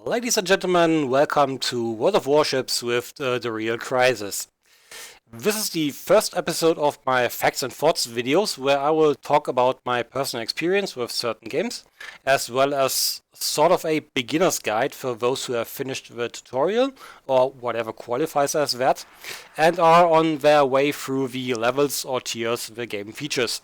Ladies and gentlemen, welcome to World of Warships with the Real Crisis. This is the first episode of my Facts and Thoughts videos where I will talk about my personal experience with certain games, as well as sort of a beginner's guide for those who have finished the tutorial, or whatever qualifies as that, and are on their way through the levels or tiers the game features.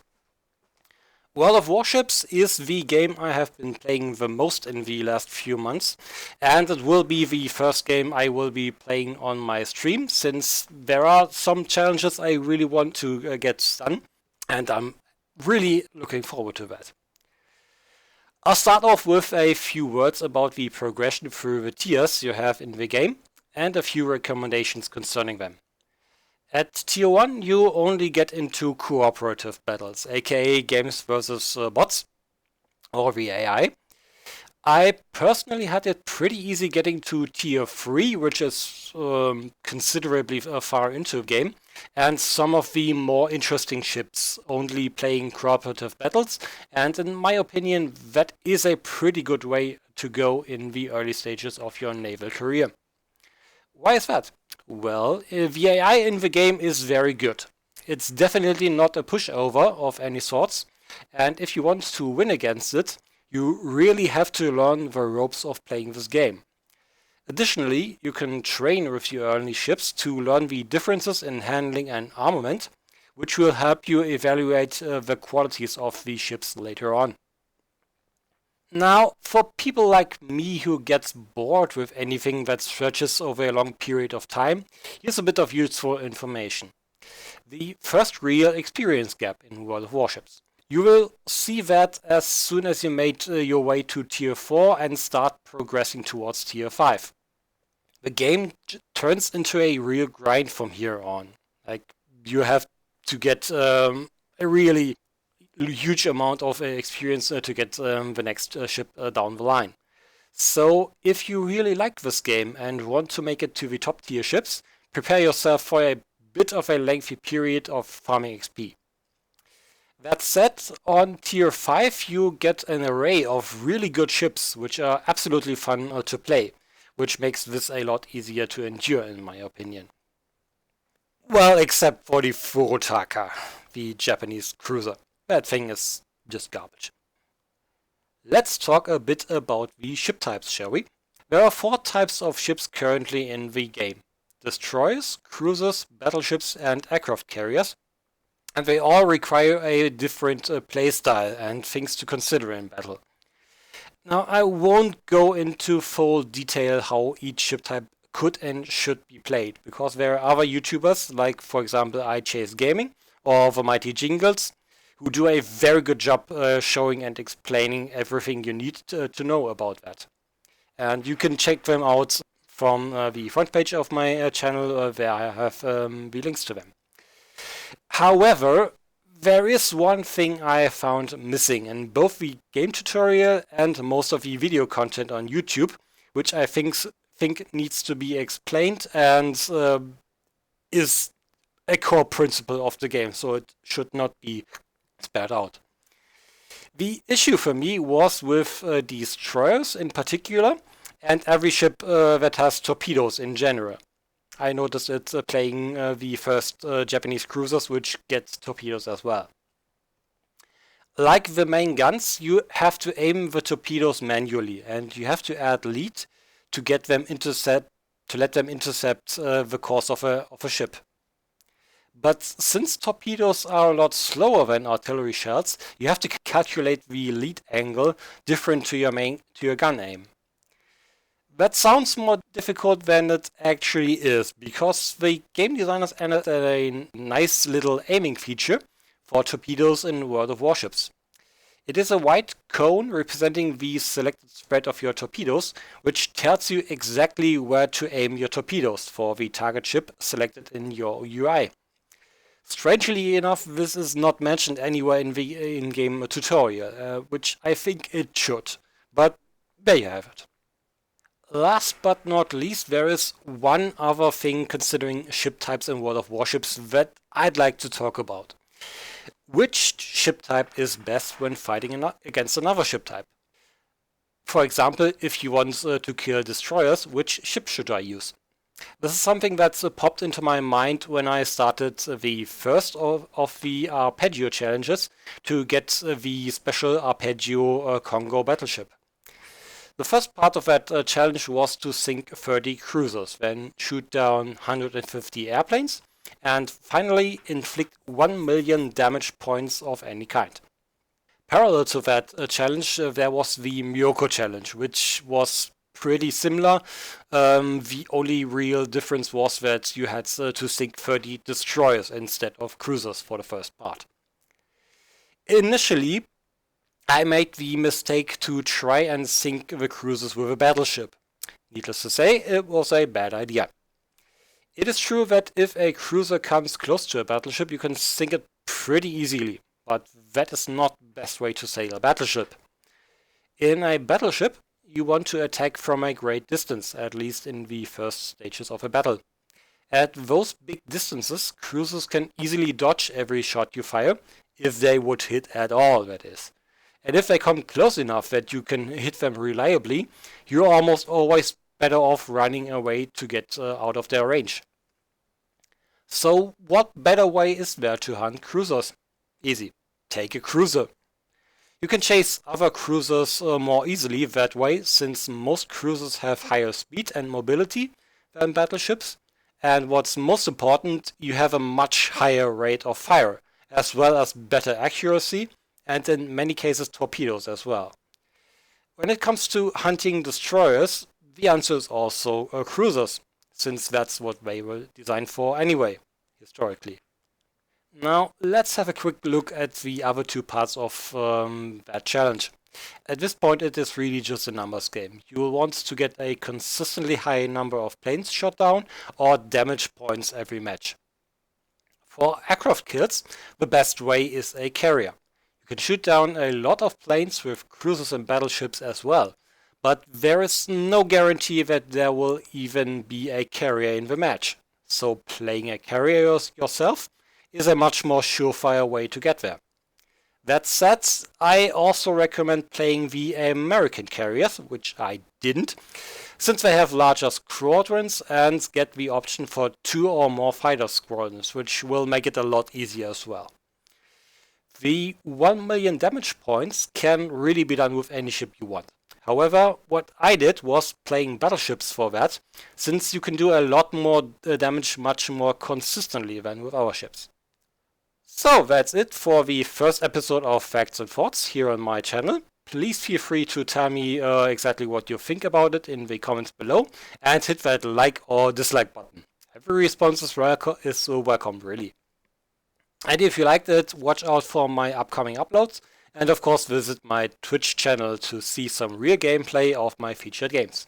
World of Warships is the game I have been playing the most in the last few months, and it will be the first game I will be playing on my stream, since there are some challenges I really want to get done, and I'm really looking forward to that. I'll start off with a few words about the progression through the tiers you have in the game, and a few recommendations concerning them. At Tier 1, you only get into cooperative battles, aka games versus bots, or the AI. I personally had it pretty easy getting to Tier 3, which is considerably far into the game, and some of the more interesting ships only playing cooperative battles, and in my opinion, that is a pretty good way to go in the early stages of your naval career. Why is that? Well, the AI in the game is very good. It's definitely not a pushover of any sorts, and if you want to win against it, you really have to learn the ropes of playing this game. Additionally, you can train with your early ships to learn the differences in handling and armament, which will help you evaluate the qualities of the ships later on. Now, for people like me who gets bored with anything that stretches over a long period of time, here's a bit of useful information. The first real experience gap in World of Warships. You will see that as soon as you made your way to Tier 4 and start progressing towards Tier 5. The game turns into a real grind from here on. Like, you have to get a really huge amount of experience to get the next ship down the line. So if you really like this game and want to make it to the top tier ships, prepare yourself for a bit of a lengthy period of farming XP. That said, on tier 5 you get an array of really good ships which are absolutely fun to play, which makes this a lot easier to endure in my opinion. Well, except for the Furutaka, the Japanese cruiser. That thing is just garbage. Let's talk a bit about the ship types, shall we? There are 4 types of ships currently in the game. Destroyers, cruisers, battleships and aircraft carriers. And they all require a different playstyle and things to consider in battle. Now, I won't go into full detail how each ship type could and should be played, because there are other YouTubers, like for example I Chase Gaming or The Mighty Jingles, who do a very good job showing and explaining everything you need to know about that. And you can check them out from the front page of my channel where I have the links to them. However, there is one thing I found missing in both the game tutorial and most of the video content on YouTube, which I think needs to be explained and is a core principle of the game, so it should not be spared out. The issue for me was with destroyers in particular, and every ship that has torpedoes in general. I noticed it playing the first Japanese cruisers, which get torpedoes as well. Like the main guns, you have to aim the torpedoes manually, and you have to add lead to let them intercept the course of a ship. But since torpedoes are a lot slower than artillery shells, you have to calculate the lead angle different to your gun aim. That sounds more difficult than it actually is, because the game designers added a nice little aiming feature for torpedoes in World of Warships. It is a white cone representing the selected spread of your torpedoes, which tells you exactly where to aim your torpedoes for the target ship selected in your UI. Strangely enough, this is not mentioned anywhere in the in-game tutorial, which I think it should, but there you have it. Last but not least, there is one other thing considering ship types in World of Warships that I'd like to talk about. Which ship type is best when fighting against another ship type? For example, if you want to kill destroyers, which ship should I use? This is something that's popped into my mind when I started the first of the Arpeggio challenges to get the special Arpeggio Congo battleship. The first part of that challenge was to sink 30 cruisers, then shoot down 150 airplanes, and finally inflict 1 million damage points of any kind. Parallel to that challenge, there was the Myoko challenge, which was pretty similar. The only real difference was that you had to sink 30 destroyers instead of cruisers for the first part. Initially, I made the mistake to try and sink the cruisers with a battleship. Needless to say, it was a bad idea. It is true that if a cruiser comes close to a battleship, you can sink it pretty easily, but that is not the best way to sail a battleship. In a battleship, you want to attack from a great distance, at least in the first stages of a battle. At those big distances, cruisers can easily dodge every shot you fire, if they would hit at all, that is. And if they come close enough that you can hit them reliably, you're almost always better off running away to get out of their range. So what better way is there to hunt cruisers? Easy. Take a cruiser. You can chase other cruisers more easily that way, since most cruisers have higher speed and mobility than battleships. And what's most important, you have a much higher rate of fire, as well as better accuracy, and in many cases torpedoes as well. When it comes to hunting destroyers, the answer is also cruisers, since that's what they were designed for anyway, historically. Now let's have a quick look at the other two parts of that challenge. At this point it is really just a numbers game. You will want to get a consistently high number of planes shot down or damage points every match. For aircraft kills, the best way is a carrier. You can shoot down a lot of planes with cruisers and battleships as well, but there is no guarantee that there will even be a carrier in the match. So playing a carrier yourself is a much more surefire way to get there. That said, I also recommend playing the American carriers, which I didn't, since they have larger squadrons and get the option for 2 or more fighter squadrons, which will make it a lot easier as well. The 1 million damage points can really be done with any ship you want. However, what I did was playing battleships for that, since you can do a lot more damage much more consistently than with our ships. So that's it for the first episode of Facts and Thoughts here on my channel. Please feel free to tell me exactly what you think about it in the comments below, and hit that like or dislike button. Every response is welcome, really. And if you liked it, watch out for my upcoming uploads, and of course visit my Twitch channel to see some real gameplay of my featured games.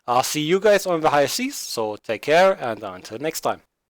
I'll see you guys on the high seas, so take care and until next time.